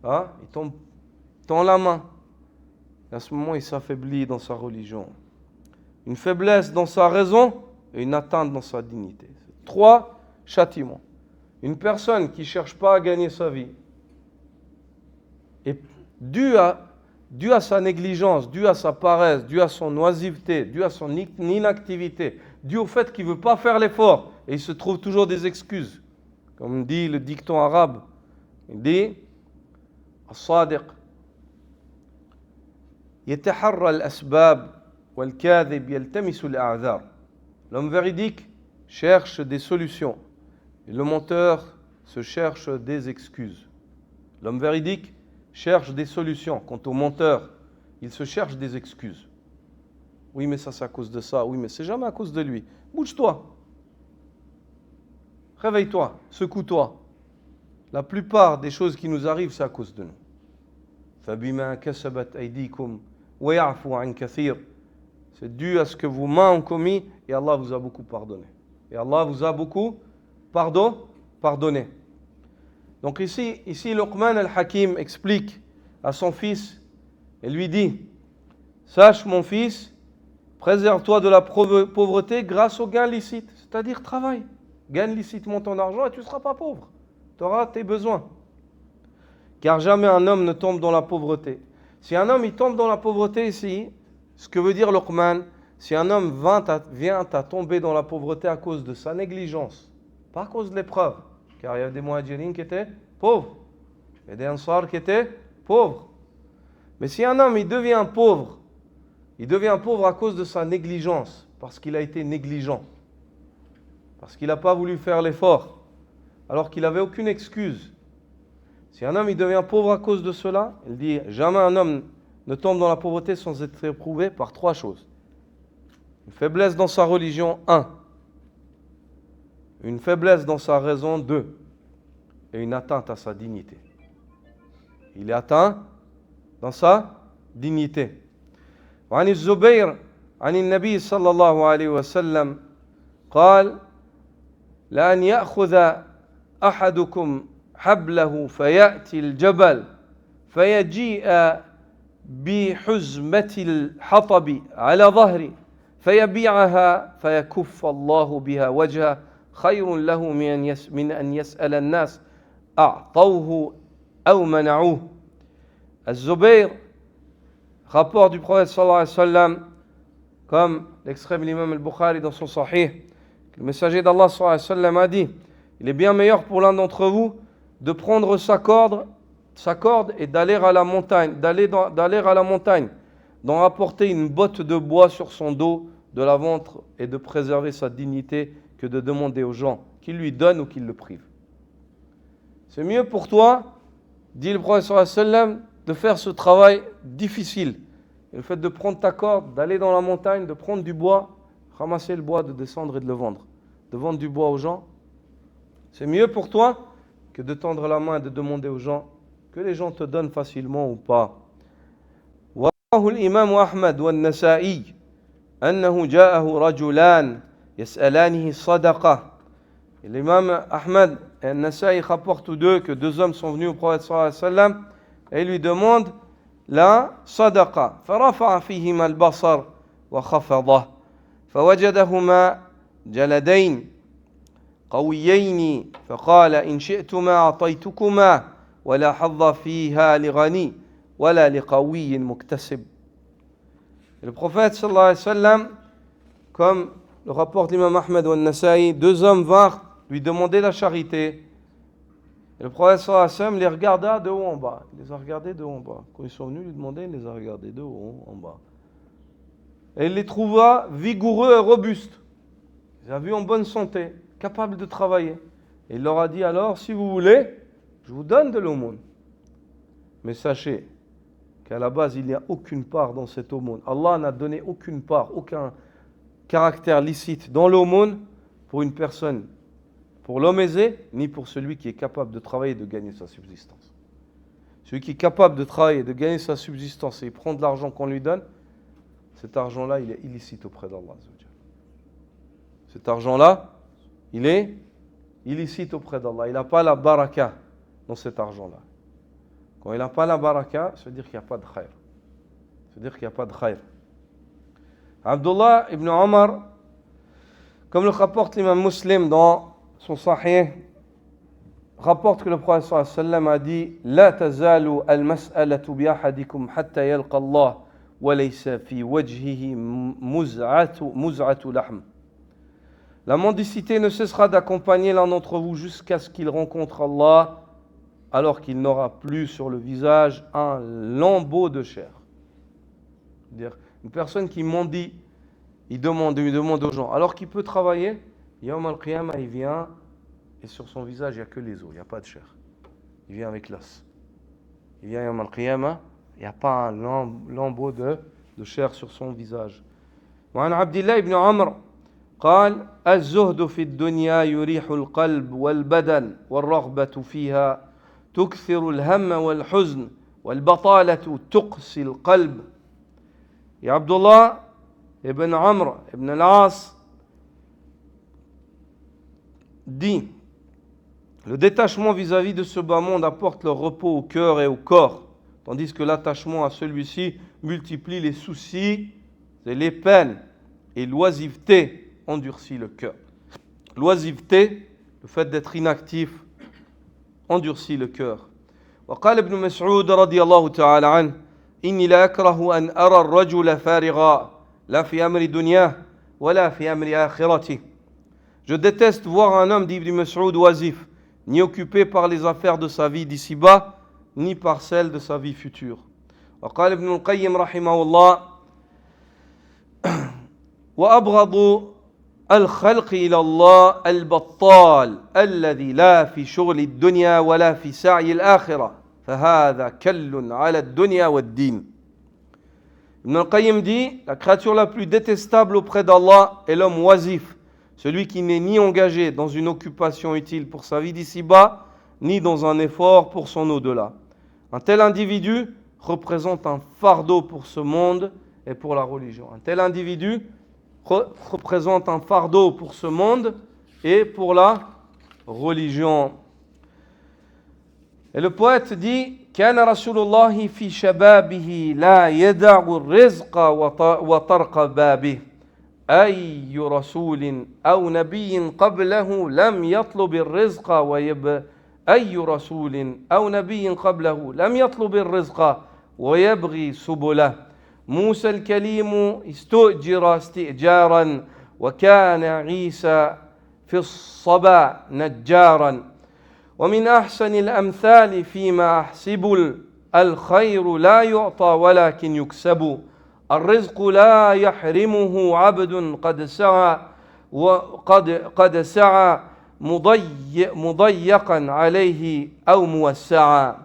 [SPEAKER 1] Hein? Il tombe dans la main. Et à ce moment, il s'affaiblit dans sa religion. Une faiblesse dans sa raison et une atteinte dans sa dignité. C'est 3 châtiments. Une personne qui ne cherche pas à gagner sa vie, et dû à sa négligence, dû à sa paresse, dû à son oisiveté, dû à son inactivité, dû au fait qu'il ne veut pas faire l'effort, et il se trouve toujours des excuses. Comme dit le dicton arabe, il dit As-sadiq yataharra al-asbab wal-kadhib yaltamisu al-a'dhar. L'homme véridique cherche des solutions, et le menteur se cherche des excuses. L'homme véridique cherche des solutions. Quant au menteur, il se cherche des excuses. Oui, mais ça c'est à cause de ça. Oui, mais c'est jamais à cause de lui. Bouge-toi. Réveille-toi. Secoue-toi. La plupart des choses qui nous arrivent, c'est à cause de nous. فَبِمَا كَسَبَتْ أَيْدِيكُمْ وَيَعْفُوا عَنْ كَثِيرٍ. C'est dû à ce que vos mains ont commis et Allah vous a beaucoup pardonné. Et Allah vous a beaucoup pardonné. Donc ici Luqman al-Hakim explique à son fils et lui dit: sache mon fils, préserve-toi de la pauvreté grâce au gain licite, c'est-à-dire travaille, gagne licitement ton argent et tu ne seras pas pauvre, tu auras tes besoins. Car jamais un homme ne tombe dans la pauvreté. Si un homme il tombe dans la pauvreté ici, ce que veut dire Luqman, si un homme vient à tomber dans la pauvreté à cause de sa négligence, pas à cause de l'épreuve, car il y a des muhajirines qui étaient pauvres, il y a des ansar qui étaient pauvres. Mais si un homme il devient pauvre à cause de sa négligence, parce qu'il a été négligent, parce qu'il n'a pas voulu faire l'effort, alors qu'il n'avait aucune excuse. Si un homme il devient pauvre à cause de cela, il dit jamais un homme ne tombe dans la pauvreté sans être éprouvé par 3 choses. Une faiblesse dans sa religion, 1. Une faiblesse dans sa raison, 2. Et une atteinte à sa dignité. Il est atteint dans sa dignité. وعن الزبير عن النبي صلى الله عليه وسلم قال لأن يأخذ أحدكم حبله فيأتي الجبل فيجيء بحزمة الحطب على ظهره فيبيعها فيكف الله بها وجهه خير له من أن يسأل الناس أعطوه أو منعوه. Az-Zubayr, rapport du prophète sallallahu alayhi wa sallam, comme l'extrait de l'imam al-Bukhari dans son Sahih, le messager d'Allah sallallahu alayhi wa sallam a dit: il est bien meilleur pour l'un d'entre vous de prendre sa corde et d'aller à la montagne, d'en rapporter une botte de bois sur son dos, de la vendre et de préserver sa dignité, que de demander aux gens qu'ils lui donnent ou qu'ils le privent. C'est mieux pour toi, dit le prophète sallallahu alayhi wa sallam, de faire ce travail difficile. Et le fait de prendre ta corde, d'aller dans la montagne, de prendre du bois, ramasser le bois, de descendre et de le vendre. De vendre du bois aux gens, c'est mieux pour toi que de tendre la main et de demander aux gens que les gens te donnent facilement ou pas. ورواه الإمام أحمد والنسائي أنه جاءه رجلان يسألانه الصدقة. L'imam Ahmad et Nasa'i rapportent tous deux que 2 hommes sont venus au prophète sallallahu alayhi wa sallam et lui demandent la sadaqa. فرفع فيهما البصر وخفضه فوجدهما جلدين قويين فقال إن شئتما أعطيتكما ولا حظ فيها لغني ولا لقوي مكتسب. Le prophète sallallahu alayhi wa sallam, comme le rapporte l'imam Ahmed ou Nasa'i, 2 hommes vinrent lui demander la charité. Et le prophète sallallahu alayhi wa sallam les regarda de haut en bas. Il les a regardés de haut en bas. Quand ils sont venus lui demander, il les a regardés de haut en bas. Et il les trouva vigoureux et robustes. Il les a vus en bonne santé, capables de travailler. Et il leur a dit alors, si vous voulez, je vous donne de l'aumône. Mais sachez qu'à la base, il n'y a aucune part dans cette aumône. Allah n'a donné aucune part, aucun caractère licite dans l'aumône pour une personne, pour l'homme aisé, ni pour celui qui est capable de travailler et de gagner sa subsistance. Celui qui est capable de travailler, de gagner sa subsistance et il prend de l'argent qu'on lui donne, cet argent-là, il est illicite auprès d'Allah. Cet argent-là, il est illicite auprès d'Allah. Il n'a pas la baraka dans cet argent-là. Quand il n'a pas la baraka, ça veut dire qu'il n'y a pas de khayr. Ça veut dire qu'il n'y a pas de khayr. Abdullah ibn Omar, comme le rapporte l'imam Muslim dans son Sahih, rapporte que le prophète sallallahu alayhi wa sallam a dit La tazalu al-mas'alatu bi ahadikum hatta yalqa Allah wa laysa fi wajhihi muz'atu lahm. La mendicité ne cessera d'accompagner l'un d'entre vous jusqu'à ce qu'il rencontre Allah alors qu'il n'aura plus sur le visage un lambeau de chair. C'est-à-dire, une personne qui mendie, il demande aux gens, alors qu'il peut travailler, Yawm al-Qiyamah, il vient et sur son visage, il n'y a que les os, il n'y a pas de chair. Il vient avec l'os. Il vient Yawm al-Qiyamah, il n'y a pas un lambeau de chair sur son visage. وعن عبد الله بن عمرو قال الزهد في الدنيا يريح القلب والبدن والرغبة فيها تكثر الهم والحزن والبطالة تقسي القلب. Et Abdullah ibn Amr ibn al-As dit le détachement vis-à-vis de ce bas monde apporte le repos au cœur et au corps, tandis que l'attachement à celui-ci multiplie les soucis et les peines, et l'oisiveté endurcit le cœur. L'oisiveté, le fait d'être inactif, endurcit le cœur. وقال ابن مسعود رضي الله تعالى عنه إني لا أكره أن أرى الرجل فارغا لا في أمر دنياه ولا في أمر آخرته. Je déteste voir un homme, dit Ibn Mas'ud, oisif, ni occupé par les affaires de sa vie d'ici-bas, ni par celles de sa vie future. وقال ابن القيم رحمه الله وأبغض الخلق إلى الله البطال الذي لا في شغل الدنيا ولا في سعي الآخرة فهذا كل على الدنيا والدين. Ibn al-Qayyim dit, la créature la plus détestable auprès d'Allah est l'homme oisif, celui qui n'est ni engagé dans une occupation utile pour sa vie d'ici-bas, ni dans un effort pour son au-delà. Un tel individu représente un fardeau pour ce monde et pour la religion. Un tel individu représente un fardeau pour ce monde et pour la religion. Et le poète dit كان رسول الله في شبابه لا يدع الرزق وطرق بابه أي رسول أو نبي قبله لم يطلب الرزق أي رسول أو نبي قبله لم يطلب الرزق ويبغي سبله موسى الكليم استؤجر استئجارا وكان عيسى في الصبا نجارا ومن أحسن الأمثال فيما أحسب الخير لا يعطى ولكن يكسب الرزق لا يحرمه عبد قد سعى مضيقا عليه أو موسعا.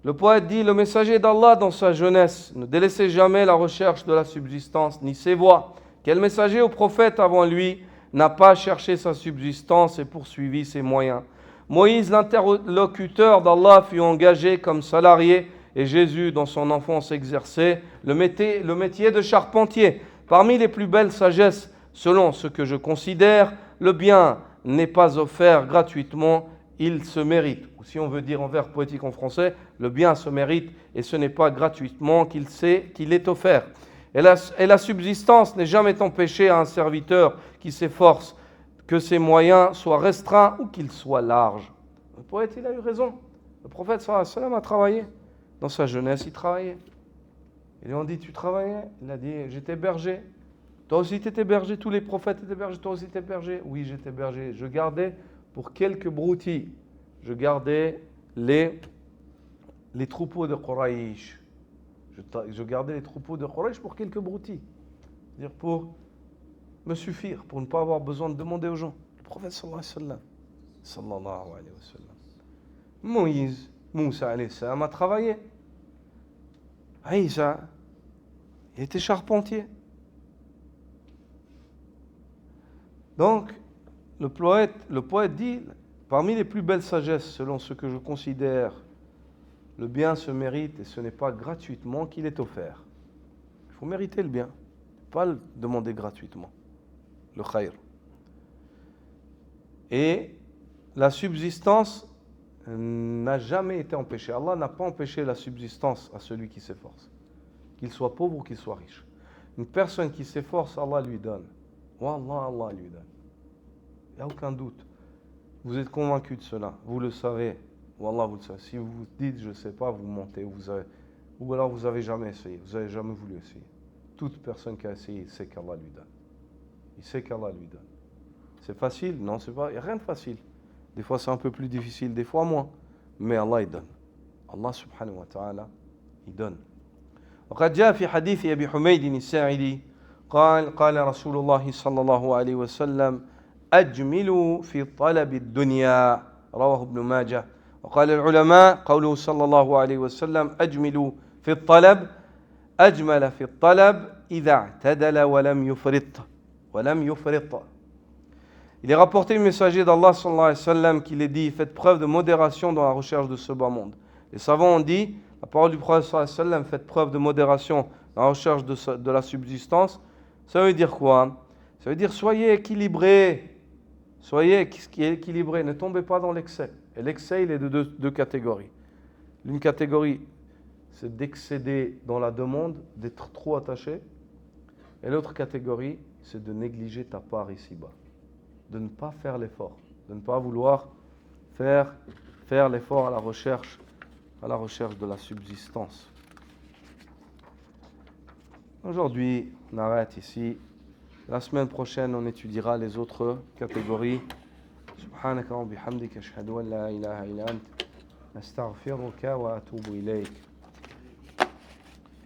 [SPEAKER 1] Le poète dit, le messager d'Allah dans sa jeunesse ne délaissait jamais la recherche de la subsistance ni ses voies. Quel messager ou prophète avant lui n'a pas cherché sa subsistance et poursuivi ses moyens? Moïse, l'interlocuteur d'Allah, fut engagé comme salarié et Jésus, dans son enfance, exerçait le métier de charpentier. Parmi les plus belles sagesses, selon ce que je considère, le bien n'est pas offert gratuitement, il se mérite. Ou si on veut dire en vers poétique en français, le bien se mérite et ce n'est pas gratuitement qu'il est offert. Et la subsistance n'est jamais empêchée à un serviteur qui s'efforce que ses moyens soient restreints ou qu'ils soient larges. Le poète, il a eu raison. Le prophète sallallahu alayhi wa sallam a travaillé. Dans sa jeunesse, il travaillait. Ils lui ont dit, tu travaillais? Il a dit, j'étais berger. Toi aussi, tu étais berger. Tous les prophètes étaient bergers. Toi aussi, tu étais berger. Oui, j'étais berger. Je gardais pour quelques broutilles. Je gardais les troupeaux de Quraïsh. Je gardais les troupeaux de Quraïsh pour quelques broutilles. C'est-à-dire pour me suffire, pour ne pas avoir besoin de demander aux gens. Le prophète sallallahu alayhi wa sallam. Moussa alayhi salam a travaillé. Aïssa, il était charpentier. Donc, le poète dit, parmi les plus belles sagesses, selon ce que je considère, le bien se mérite et ce n'est pas gratuitement qu'il est offert. Il faut mériter le bien, pas le demander gratuitement, le khayr. Et la subsistance n'a jamais été empêchée. Allah n'a pas empêché la subsistance à celui qui s'efforce, qu'il soit pauvre ou qu'il soit riche. Une personne qui s'efforce, Allah lui donne. Wallah, Allah lui donne. Il n'y a aucun doute. Vous êtes convaincu de cela, vous le savez. Wallah, vous le savez. Si vous vous dites, je ne sais pas, vous mentez, ou alors vous n'avez jamais essayé, vous n'avez jamais voulu essayer. Toute personne qui a essayé sait qu'Allah lui donne. Il sait qu'Allah lui donne. C'est facile? Non, c'est pas. Il n'y a rien de facile. Des fois c'est un peu plus difficile, des fois moins. Mais Allah il donne. Allah subhanahu wa ta'ala, il donne. وقد جاء في حديث أبي حميد الساعدي قال رسول الله صلى الله عليه وسلم أجملوا في طلب الدنيا رواه ابن ماجه وقال العلماء قوله صلى الله عليه وسلم أجملوا في الطلب أجمل في الطلب إذا اعتدل ولم يفرط. Il est rapporté du messager d'Allah sallallahu alayhi wa sallam qu'il est dit, faites preuve de modération dans la recherche de ce bas monde. Les savants ont dit, la parole du prophète sallallahu alayhi wa sallam, faites preuve de modération dans la recherche de la subsistance. Ça veut dire quoi? Ça veut dire soyez équilibrés, soyez équilibrés, ne tombez pas dans l'excès. Et l'excès, il est de deux catégories. L'une catégorie, c'est d'excéder dans la demande, d'être trop attaché. Et l'autre catégorie, c'est de négliger ta part ici-bas. De ne pas faire l'effort, de ne pas vouloir faire l'effort à la recherche de la subsistance. Aujourd'hui, on arrête ici. La semaine prochaine, on étudiera les autres catégories. Subhanaka wa bihamdika ashhadu an la ilaha illa ant astaghfiruka wa atubu ilayk.